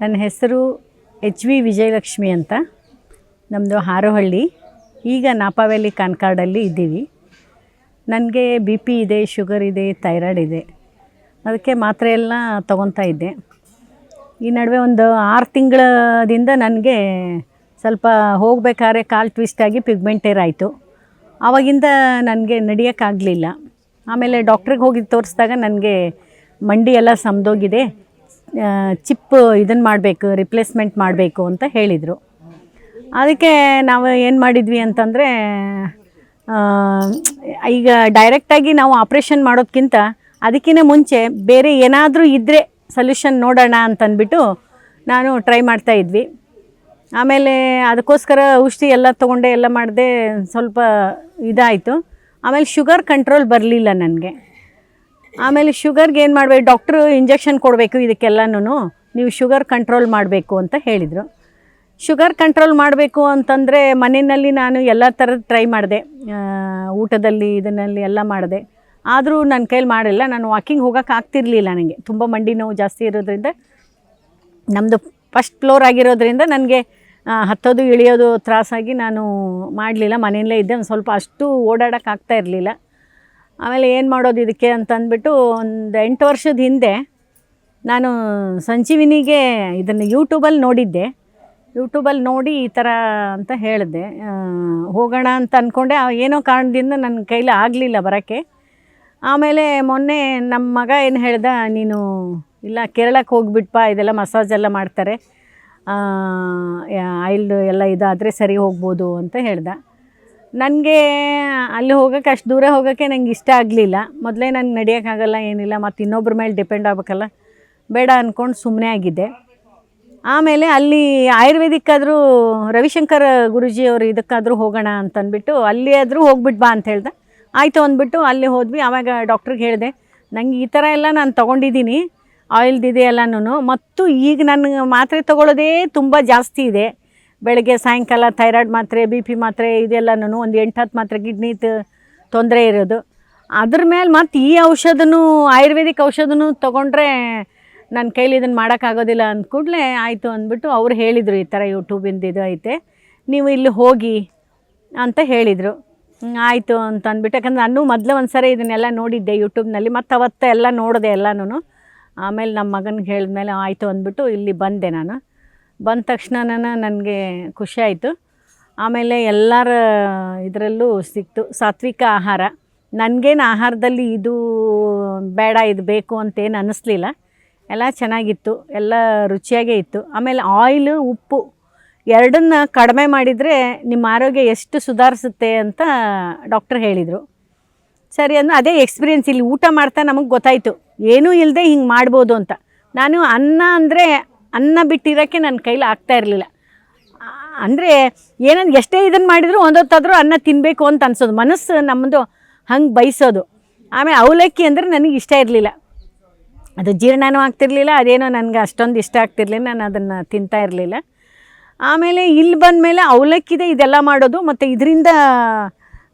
ನನ್ನ ಹೆಸರು H V Vijayalakshmi ಅಂತ. ನಮ್ಮದು ಹಾರೋಹಳ್ಳಿ. ಈಗ ನಾಪಾವ್ಯಾಲಿ ಕಾನ್ಕಾರ್ಡಲ್ಲಿ ಇದ್ದೀವಿ. ನನಗೆ ಬಿ ಪಿ ಇದೆ, ಶುಗರ್ ಇದೆ, ಥೈರಾಯ್ಡ್ ಇದೆ. ಅದಕ್ಕೆ ಮಾತ್ರೆ ಎಲ್ಲ ತೊಗೊತಾ ಇದ್ದೆ. ಈ ನಡುವೆ ಒಂದು 6 ತಿಂಗಳದಿಂದ ನನಗೆ ಸ್ವಲ್ಪ ಹೋಗಬೇಕಾದ್ರೆ ಕಾಲು ಟ್ವಿಸ್ಟಾಗಿ ಪಿಗ್ಮೆಂಟೇರ್ ಆಯಿತು. ಆವಾಗಿಂದ ನನಗೆ ನಡೆಯೋಕ್ಕಾಗಲಿಲ್ಲ. ಆಮೇಲೆ ಡಾಕ್ಟ್ರಿಗೆ ಹೋಗಿ ತೋರಿಸಿದಾಗ ನನಗೆ ಮಂಡಿ ಎಲ್ಲ ಸಮದೋಗಿದೆ, ಚಿಪ್ ಇದನ್ನು ಮಾಡಬೇಕು, ರಿಪ್ಲೇಸ್ಮೆಂಟ್ ಮಾಡಬೇಕು ಅಂತ ಹೇಳಿದರು. ಅದಕ್ಕೆ ನಾವು ಏನು ಮಾಡಿದ್ವಿ ಅಂತಂದರೆ, ಈಗ ಡೈರೆಕ್ಟಾಗಿ ನಾವು ಆಪ್ರೇಷನ್ ಮಾಡೋದಕ್ಕಿಂತ ಅದಕ್ಕಿಂತ ಮುಂಚೆ ಬೇರೆ ಏನಾದರೂ ಇದ್ದರೆ ಸೊಲ್ಯೂಷನ್ ನೋಡೋಣ ಅಂತಂದ್ಬಿಟ್ಟು ನಾನು ಟ್ರೈ ಮಾಡ್ತಾಯಿದ್ವಿ. ಆಮೇಲೆ ಅದಕ್ಕೋಸ್ಕರ ಔಷಧಿ ಎಲ್ಲ ತೊಗೊಂಡೆ, ಎಲ್ಲ ಮಾಡಿದೆ, ಸ್ವಲ್ಪ ಇದಾಯಿತು. ಆಮೇಲೆ ಶುಗರ್ ಕಂಟ್ರೋಲ್ ಬರಲಿಲ್ಲ ನನಗೆ. ಆಮೇಲೆ ಶುಗರ್ಗೆ ಏನು ಮಾಡಬೇಕು, ಡಾಕ್ಟ್ರು ಇಂಜೆಕ್ಷನ್ ಕೊಡಬೇಕು, ಇದಕ್ಕೆಲ್ಲನೂ ನೀವು ಶುಗರ್ ಕಂಟ್ರೋಲ್ ಮಾಡಬೇಕು ಅಂತ ಹೇಳಿದರು. ಶುಗರ್ ಕಂಟ್ರೋಲ್ ಮಾಡಬೇಕು ಅಂತಂದರೆ ಮನೆಯಲ್ಲಿ ನಾನು ಎಲ್ಲ ಥರದ್ದು ಟ್ರೈ ಮಾಡಿದೆ, ಊಟದಲ್ಲಿ ಇದನ್ನಲ್ಲಿ ಎಲ್ಲ ಮಾಡಿದೆ. ಆದರೂ ನನ್ನ ಕೈಲಿ ಮಾಡಿಲ್ಲ. ನಾನು ವಾಕಿಂಗ್ ಹೋಗೋಕೆ ಆಗ್ತಿರ್ಲಿಲ್ಲ. ನನಗೆ ತುಂಬ ಮಂಡಿ ನೋವು ಜಾಸ್ತಿ ಇರೋದ್ರಿಂದ, ನಮ್ಮದು ಫಸ್ಟ್ ಫ್ಲೋರ್ ಆಗಿರೋದ್ರಿಂದ ನನಗೆ ಹತ್ತೋದು ಇಳಿಯೋದು ತ್ರಾಸಾಗಿ ನಾನು ಮಾಡಲಿಲ್ಲ. ಮನೆಯಲ್ಲೇ ಇದ್ದೆ. ಒಂದು ಸ್ವಲ್ಪ ಅಷ್ಟು ಓಡಾಡೋಕೆ ಆಗ್ತಾ ಇರಲಿಲ್ಲ. ಆಮೇಲೆ ಏನು ಮಾಡೋದು ಇದಕ್ಕೆ ಅಂತಂದ್ಬಿಟ್ಟು ಒಂದು 8 ವರ್ಷದ ಹಿಂದೆ ನಾನು ಸಂಜೀವಿನಿಗೆ ಇದನ್ನು ಯೂಟ್ಯೂಬಲ್ಲಿ ನೋಡಿದ್ದೆ. ಯೂಟ್ಯೂಬಲ್ಲಿ ನೋಡಿ ಈ ಥರ ಅಂತ ಹೇಳಿದೆ, ಹೋಗೋಣ ಅಂತ ಅಂದ್ಕೊಂಡೆ. ಏನೋ ಕಾರಣದಿಂದ ನನ್ನ ಕೈಲಿ ಆಗಲಿಲ್ಲ ಬರೋಕ್ಕೆ. ಆಮೇಲೆ ಮೊನ್ನೆ ನಮ್ಮ ಮಗ ಏನು ಹೇಳ್ದ, ನೀನು ಇಲ್ಲ ಕೇರಳಕ್ಕೆ ಹೋಗಿಬಿಟ್ಪ, ಇದೆಲ್ಲ ಮಸಾಜ್ ಎಲ್ಲ ಮಾಡ್ತಾರೆ, ಆಯಿಲ್ಡು ಎಲ್ಲ ಇದಾದರೆ ಸರಿ ಹೋಗ್ಬೋದು ಅಂತ ಹೇಳ್ದ. ನನಗೆ ಅಲ್ಲಿ ಹೋಗೋಕ್ಕೆ, ಅಷ್ಟು ದೂರ ಹೋಗೋಕ್ಕೆ ನಂಗೆ ಇಷ್ಟ ಆಗಲಿಲ್ಲ. ಮೊದಲೇ ನಂಗೆ ನಡೆಯೋಕ್ಕಾಗಲ್ಲ, ಏನಿಲ್ಲ, ಮತ್ತು ಇನ್ನೊಬ್ಬರ ಮೇಲೆ ಡಿಪೆಂಡ್ ಆಗಬೇಕಲ್ಲ, ಬೇಡ ಅಂದ್ಕೊಂಡು ಸುಮ್ಮನೆ ಆಗಿದ್ದೆ. ಆಮೇಲೆ ಅಲ್ಲಿ ಆಯುರ್ವೇದಿಕ್ಕಾದರೂ ರವಿಶಂಕರ್ ಗುರೂಜಿಯವರು ಇದಕ್ಕಾದರೂ ಹೋಗೋಣ ಅಂತಂದ್ಬಿಟ್ಟು ಅಲ್ಲಿ ಆದರೂ ಹೋಗ್ಬಿಟ್ಟು ಬಾ ಅಂತ ಹೇಳ್ದೆ. ಆಯಿತು ಅಂದ್ಬಿಟ್ಟು ಅಲ್ಲಿ ಹೋದ್ವಿ. ಆವಾಗ ಡಾಕ್ಟ್ರಿಗೆ ಹೇಳಿದೆ, ನಂಗೆ ಈ ಥರ ಎಲ್ಲ ನಾನು ತೊಗೊಂಡಿದ್ದೀನಿ, ಆಯಿಲ್ದಿದೆ ಎಲ್ಲನೂ, ಮತ್ತು ಈಗ ನನಗೆ ಮಾತ್ರೆ ತೊಗೊಳ್ಳೋದೇ ತುಂಬ ಜಾಸ್ತಿ ಇದೆ. ಬೆಳಗ್ಗೆ ಸಾಯಂಕಾಲ ಥೈರಾಯ್ಡ್ ಮಾತ್ರೆ, ಬಿ ಪಿ ಮಾತ್ರೆ, ಇದೆಲ್ಲನೂ ಒಂದು 8-10 ಮಾತ್ರೆ, ಕಿಡ್ನಿ ತೊಂದರೆ ಇರೋದು. ಅದ್ರ ಮೇಲೆ ಮತ್ತು ಈ ಔಷಧನೂ, ಆಯುರ್ವೇದಿಕ್ ಔಷಧನೂ ತೊಗೊಂಡ್ರೆ ನನ್ನ ಕೈಲಿ ಇದನ್ನು ಮಾಡೋಕ್ಕಾಗೋದಿಲ್ಲ ಅಂದ ಕೂಡಲೇ ಆಯಿತು ಅಂದ್ಬಿಟ್ಟು ಅವ್ರು ಹೇಳಿದರು, ಈ ಥರ ಯೂಟ್ಯೂಬಿಂದ ಇದು ಐತೆ, ನೀವು ಇಲ್ಲಿ ಹೋಗಿ ಅಂತ ಹೇಳಿದರು. ಆಯಿತು ಅಂತ ಅಂದ್ಬಿಟ್ಟು, ಯಾಕಂದ್ರೆ ನಾನು ಮೊದಲು ಒಂದು ಸರಿ ಇದನ್ನೆಲ್ಲ ನೋಡಿದ್ದೆ ಯೂಟ್ಯೂಬ್ನಲ್ಲಿ, ಮತ್ತು ಅವತ್ತು ಎಲ್ಲ ನೋಡಿದೆ ಎಲ್ಲನೂ. ಆಮೇಲೆ ನಮ್ಮ ಮಗನಿಗೆ ಹೇಳಿದ್ಮೇಲೆ ಆಯಿತು ಅಂದ್ಬಿಟ್ಟು ಇಲ್ಲಿ ಬಂದೆ. ನಾನು ಬಂದ ತಕ್ಷಣ ನನಗೆ ಖುಷಿಯಾಯಿತು. ಆಮೇಲೆ ಎಲ್ಲರ ಇದರಲ್ಲೂ ಸಿಕ್ತು ಸಾತ್ವಿಕ ಆಹಾರ. ನನಗೇನು ಆಹಾರದಲ್ಲಿ ಇದು ಬೇಡ, ಇದು ಬೇಕು ಅಂತೇನು ಅನ್ನಿಸ್ಲಿಲ್ಲ. ಎಲ್ಲ ಚೆನ್ನಾಗಿತ್ತು, ಎಲ್ಲ ರುಚಿಯಾಗೇ ಇತ್ತು. ಆಮೇಲೆ ಆಯಿಲು, ಉಪ್ಪು ಎರಡನ್ನ ಕಡಿಮೆ ಮಾಡಿದರೆ ನಿಮ್ಮ ಆರೋಗ್ಯ ಎಷ್ಟು ಸುಧಾರಿಸುತ್ತೆ ಅಂತ ಡಾಕ್ಟ್ರ್ ಹೇಳಿದರು. ಸರಿ ಅಂದರೆ ಅದೇ ಎಕ್ಸ್ಪೀರಿಯೆನ್ಸ್. ಇಲ್ಲಿ ಊಟ ಮಾಡ್ತಾ ನಮಗೆ ಗೊತ್ತಾಯಿತು, ಏನೂ ಇಲ್ಲದೆ ಹಿಂಗೆ ಮಾಡ್ಬೋದು ಅಂತ. ನಾನು ಅನ್ನ ಬಿಟ್ಟಿರೋಕ್ಕೆ ನನ್ನ ಕೈಲಿ ಆಗ್ತಾ ಇರಲಿಲ್ಲ. ಅಂದರೆ ಏನಂದ್ರೆ ಎಷ್ಟೇ ಇದನ್ನು ಮಾಡಿದರೂ ಒಂದೊತ್ತಾದರೂ ಅನ್ನ ತಿನ್ನಬೇಕು ಅಂತ ಅನ್ಸೋದು, ಮನಸ್ಸು ನಮ್ಮದು ಹಂಗೆ ಬಯಸೋದು. ಆಮೇಲೆ ಅವಲಕ್ಕಿ ಅಂದರೆ ನನಗೆ ಇಷ್ಟ ಇರಲಿಲ್ಲ, ಅದು ಜೀರ್ಣನೂ ಆಗ್ತಿರ್ಲಿಲ್ಲ, ಅದೇನೋ ನನಗೆ ಅಷ್ಟೊಂದು ಇಷ್ಟ ಆಗ್ತಿರ್ಲಿಲ್ಲ, ನಾನು ಅದನ್ನು ತಿಂತಾ ಇರಲಿಲ್ಲ. ಆಮೇಲೆ ಇಲ್ಲಿ ಬಂದಮೇಲೆ ಅವಲಕ್ಕಿದೆ ಇದೆಲ್ಲ ಮಾಡೋದು, ಮತ್ತು ಇದರಿಂದ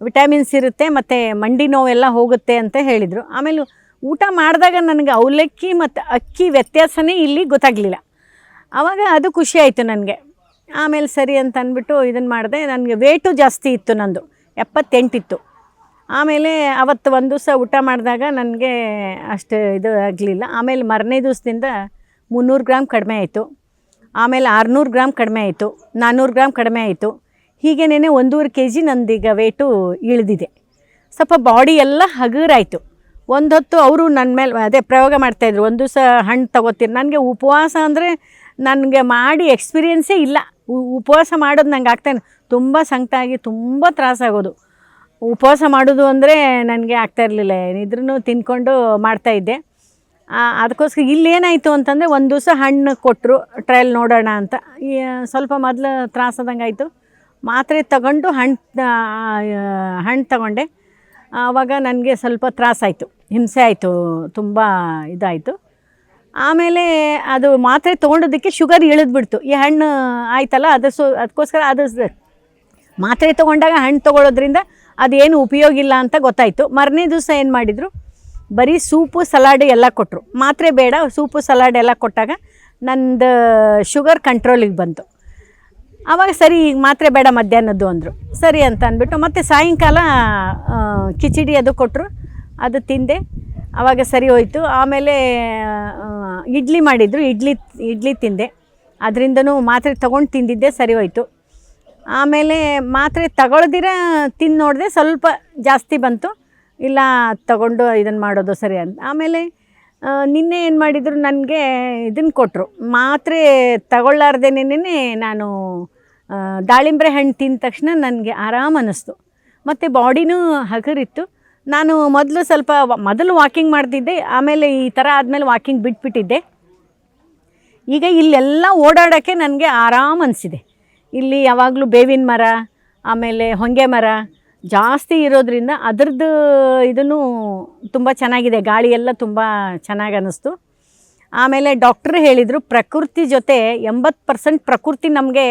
ವಿಟಮಿನ್ಸ್ ಇರುತ್ತೆ, ಮತ್ತು ಮಂಡಿ ನೋವೆಲ್ಲ ಹೋಗುತ್ತೆ ಅಂತ ಹೇಳಿದರು. ಆಮೇಲೆ ಊಟ ಮಾಡಿದಾಗ ನನಗೆ ಅವಲಕ್ಕಿ ಮತ್ತು ಅಕ್ಕಿ ವ್ಯತ್ಯಾಸನೇ ಇಲ್ಲಿ ಗೊತ್ತಾಗಲಿಲ್ಲ. ಆವಾಗ ಅದು ಖುಷಿ ಆಯಿತು ನನಗೆ. ಆಮೇಲೆ ಸರಿ ಅಂತ ಅಂದ್ಬಿಟ್ಟು ಇದನ್ನು ಮಾಡಿದೆ. ನನಗೆ ವೇಟು ಜಾಸ್ತಿ ಇತ್ತು, ನಂದು 78 ಇತ್ತು. ಆಮೇಲೆ ಅವತ್ತು ಒಂದು ದಿವಸ ಊಟ ಮಾಡಿದಾಗ ನನಗೆ ಅಷ್ಟು ಇದು ಆಗಲಿಲ್ಲ. ಆಮೇಲೆ ಮಾರನೇ ದಿವಸದಿಂದ 300 ಗ್ರಾಮ್ ಕಡಿಮೆ ಆಯಿತು. ಆಮೇಲೆ 600 ಗ್ರಾಮ್ ಕಡಿಮೆ ಆಯಿತು, 400 ಗ್ರಾಮ್ ಕಡಿಮೆ ಆಯಿತು. ಹೀಗೇನೇ 1.5 kg ನಂದೀಗ ವೇಟು ಇಳಿದಿದೆ. ಸ್ವಲ್ಪ ಬಾಡಿ ಎಲ್ಲ ಹಗುರಾಯಿತು. ಒಂದು ಹೊತ್ತು ಅವರು ನನ್ನ ಮೇಲೆ ಅದೇ ಪ್ರಯೋಗ ಮಾಡ್ತಾಯಿದ್ರು, ಒಂದು ದಿವಸ ಹಣ್ಣು ತಗೋತೀರಿ. ನನಗೆ ಉಪವಾಸ ಅಂದರೆ ನನಗೆ ಮಾಡಿ ಎಕ್ಸ್ಪೀರಿಯೆನ್ಸೇ ಇಲ್ಲ. ಉಪವಾಸ ಮಾಡೋದು ನಂಗೆ ಆಗ್ತಾನೆ, ತುಂಬ ಸಂಕಟಾಗಿ ತುಂಬ ತ್ರಾಸಾಗೋದು. ಉಪವಾಸ ಮಾಡೋದು ಅಂದರೆ ನನಗೆ ಆಗ್ತಾಯಿರಲಿಲ್ಲ. ಏನಿದ್ರೂ ತಿಂದ್ಕೊಂಡು ಮಾಡ್ತಾಯಿದ್ದೆ. ಅದಕ್ಕೋಸ್ಕರ ಇಲ್ಲೇನಾಯಿತು ಅಂತಂದರೆ, ಒಂದು ದಿವಸ ಹಣ್ಣು ಕೊಟ್ಟರು, ಟ್ರಯಲ್ ನೋಡೋಣ ಅಂತ. ಸ್ವಲ್ಪ ಮೊದಲು ತ್ರಾಸದಂಗೆ ಆಯಿತು. ಮಾತ್ರೆ ತಗೊಂಡು ಹಣ್ಣು ತಗೊಂಡೆ. ಆವಾಗ ನನಗೆ ಸ್ವಲ್ಪ ತ್ರಾಸಾಯಿತು, ಹಿಂಸೆ ಆಯಿತು, ತುಂಬ ಇದಾಯಿತು. ಆಮೇಲೆ ಅದು ಮಾತ್ರೆ ತೊಗೊಂಡೋದಕ್ಕೆ ಶುಗರ್ ಇಳಿದ್ಬಿಡ್ತು. ಈ ಹಣ್ಣು ಆಯ್ತಲ್ಲ, ಅದಕ್ಕೋಸ್ಕರ ಅದು ಮಾತ್ರೆ ತೊಗೊಂಡಾಗ ಹಣ್ಣು ತೊಗೊಳೋದ್ರಿಂದ ಅದೇನು ಉಪಯೋಗ ಇಲ್ಲ ಅಂತ ಗೊತ್ತಾಯಿತು. ಮಾರನೇ ದಿವಸ ಏನು ಮಾಡಿದರು, ಬರೀ ಸೂಪು ಸಲಾಡ್ ಎಲ್ಲ ಕೊಟ್ಟರು. ಮಾತ್ರೆ ಬೇಡ, ಸೂಪು ಸಲಾಡ್ ಎಲ್ಲ ಕೊಟ್ಟಾಗ ನಂದು ಶುಗರ್ ಕಂಟ್ರೋಲಿಗೆ ಬಂತು. ಆವಾಗ ಸರಿ ಈಗ ಮಾತ್ರೆ ಬೇಡ ಮಧ್ಯಾಹ್ನದ್ದು ಅಂದರು. ಸರಿ ಅಂತ ಅಂದ್ಬಿಟ್ಟು ಮತ್ತು ಸಾಯಂಕಾಲ ಕಿಚಡಿ ಅದು ಕೊಟ್ಟರು, ಅದು ತಿಂದೆ. ಆವಾಗ ಸರಿ ಹೋಯಿತು. ಆಮೇಲೆ ಇಡ್ಲಿ ಮಾಡಿದರು, ಇಡ್ಲಿ ತಿಂದೆ. ಅದರಿಂದನೂ ಮಾತ್ರೆ ತೊಗೊಂಡು ತಿಂದಿದ್ದೆ, ಸರಿ ಹೋಯಿತು. ಆಮೇಲೆ ಮಾತ್ರೆ ತಗೊಳ್ದಿರ ತಿಂದು ನೋಡಿದೆ, ಸ್ವಲ್ಪ ಜಾಸ್ತಿ ಬಂತು. ಇಲ್ಲ ತಗೊಂಡು ಇದನ್ನು ಮಾಡೋದು ಸರಿ ಅಂತ. ಆಮೇಲೆ ನಿನ್ನೆ ಏನು ಮಾಡಿದರು, ನನಗೆ ಇದನ್ನು ಕೊಟ್ಟರು ಮಾತ್ರೆ ತಗೊಳ್ಳಾರ್ದೇನೆ. ನಾನು ದಾಳಿಂಬೆ ಹಣ್ಣು ತಿಂದ ತಕ್ಷಣ ನನಗೆ ಆರಾಮ ಅನ್ನಿಸ್ತು, ಮತ್ತು ಬಾಡಿನೂ ಹಗುರಿತ್ತು. ನಾನು ಮೊದಲು ವಾಕಿಂಗ್ ಮಾಡ್ತಿದ್ದೆ, ಆಮೇಲೆ ಈ ಥರ ಆದಮೇಲೆ ವಾಕಿಂಗ್ ಬಿಟ್ಬಿಟ್ಟಿದ್ದೆ. ಈಗ ಇಲ್ಲೆಲ್ಲ ಓಡಾಡೋಕ್ಕೆ ನನಗೆ ಆರಾಮ ಅನಿಸಿದೆ. ಇಲ್ಲಿ ಯಾವಾಗಲೂ ಬೇವಿನ ಮರ, ಆಮೇಲೆ ಹೊಂಗೆ ಮರ ಜಾಸ್ತಿ ಇರೋದ್ರಿಂದ ಅದರದ್ದು ಇದನ್ನು ತುಂಬ ಚೆನ್ನಾಗಿದೆ, ಗಾಳಿ ಎಲ್ಲ ತುಂಬ ಚೆನ್ನಾಗಿ ಅನ್ನಿಸ್ತು. ಆಮೇಲೆ ಡಾಕ್ಟ್ರು ಹೇಳಿದರು, ಪ್ರಕೃತಿ ಜೊತೆ 80% ಪ್ರಕೃತಿ ನಮಗೆ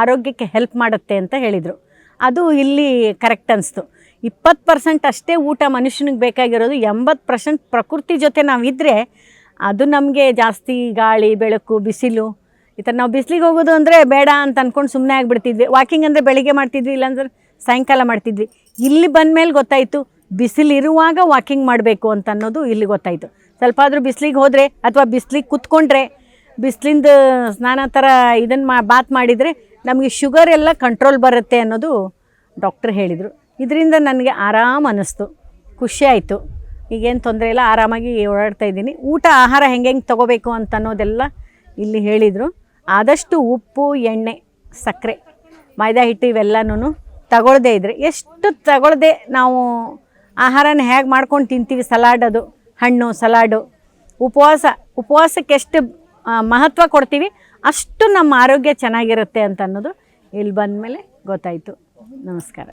ಆರೋಗ್ಯಕ್ಕೆ ಹೆಲ್ಪ್ ಮಾಡುತ್ತೆ ಅಂತ ಹೇಳಿದರು. ಅದು ಇಲ್ಲಿ ಕರೆಕ್ಟ್ ಅನಿಸ್ತು. 20% ಅಷ್ಟೇ ಊಟ ಮನುಷ್ಯನಿಗೆ ಬೇಕಾಗಿರೋದು, 80% ಪ್ರಕೃತಿ ಜೊತೆ ನಾವಿದ್ದರೆ ಅದು ನಮಗೆ ಜಾಸ್ತಿ ಗಾಳಿ, ಬೆಳಕು, ಬಿಸಿಲು ಈ ಥರ. ನಾವು ಬಿಸಿಲಿಗೆ ಹೋಗೋದು ಅಂದರೆ ಬೇಡ ಅಂತ ಅಂದ್ಕೊಂಡು ಸುಮ್ಮನೆ ಆಗಿಬಿಡ್ತಿದ್ವಿ. ವಾಕಿಂಗ್ ಅಂದರೆ ಬೆಳಿಗ್ಗೆ ಮಾಡ್ತಿದ್ವಿ, ಇಲ್ಲಾಂದ್ರೆ ಸಾಯಂಕಾಲ ಮಾಡ್ತಿದ್ವಿ. ಇಲ್ಲಿ ಬಂದಮೇಲೆ ಗೊತ್ತಾಯಿತು, ಬಿಸಿಲಿರುವಾಗ ವಾಕಿಂಗ್ ಮಾಡಬೇಕು ಅಂತ ಅನ್ನೋದು ಇಲ್ಲಿ ಗೊತ್ತಾಯಿತು. ಸ್ವಲ್ಪ ಆದರೂ ಬಿಸಿಲಿಗೆ ಹೋದರೆ ಅಥವಾ ಬಿಸಿಲಿಗೆ ಕೂತ್ಕೊಂಡ್ರೆ, ಬಿಸಿಲಿಂದ ಸ್ನಾನ ಥರ ಇದನ್ನು ಬಾತ್ ಮಾಡಿದರೆ ನಮಗೆ ಶುಗರ್ ಎಲ್ಲ ಕಂಟ್ರೋಲ್ ಬರುತ್ತೆ ಅನ್ನೋದು ಡಾಕ್ಟ್ರ್ ಹೇಳಿದರು. ಇದರಿಂದ ನನಗೆ ಆರಾಮ ಅನ್ನಿಸ್ತು, ಖುಷಿ ಆಯಿತು. ಈಗೇನು ತೊಂದರೆ ಇಲ್ಲ, ಆರಾಮಾಗಿ ಓಡಾಡ್ತಾಯಿದ್ದೀನಿ. ಆಹಾರ ಹೆಂಗೆ ತೊಗೋಬೇಕು ಅಂತ ಅನ್ನೋದೆಲ್ಲ ಇಲ್ಲಿ ಹೇಳಿದರು. ಆದಷ್ಟು ಉಪ್ಪು, ಎಣ್ಣೆ, ಸಕ್ಕರೆ, ಮೈದಾ ಹಿಟ್ಟು ಇವೆಲ್ಲನೂ ತಗೊಳ್ಳದೇ ಇದ್ದರೆ, ಎಷ್ಟು ತಗೊಳ್ಳದೆ ನಾವು ಆಹಾರನ ಹೇಗೆ ಮಾಡ್ಕೊಂಡು ತಿಂತೀವಿ, ಸಲಾಡ್, ಅದು ಹಣ್ಣು ಸಲಾಡು, ಉಪವಾಸಕ್ಕೆ ಎಷ್ಟು ಮಹತ್ವ ಕೊಡ್ತೀವಿ ಅಷ್ಟು ನಮ್ಮ ಆರೋಗ್ಯ ಚೆನ್ನಾಗಿರುತ್ತೆ ಅಂತ ಅನ್ನೋದು ಇಲ್ಲಿ ಬಂದ ಮೇಲೆ ಗೊತ್ತಾಯಿತು. ನಮಸ್ಕಾರ.